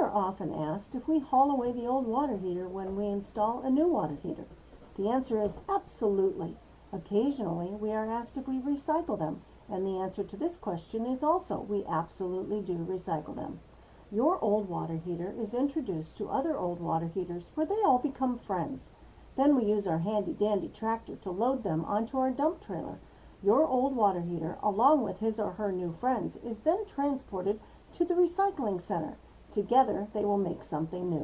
are often asked if we haul away the old water heater when we install a new water heater. The answer is absolutely. Occasionally, we are asked if we recycle them, and the answer to this question is also we absolutely do recycle them. Your old water heater is introduced to other old water heaters where they all become friends. Then we use our handy-dandy tractor to load them onto our dump trailer. Your old water heater, along with his or her new friends, is then transported to the recycling center. Together, they will make something new.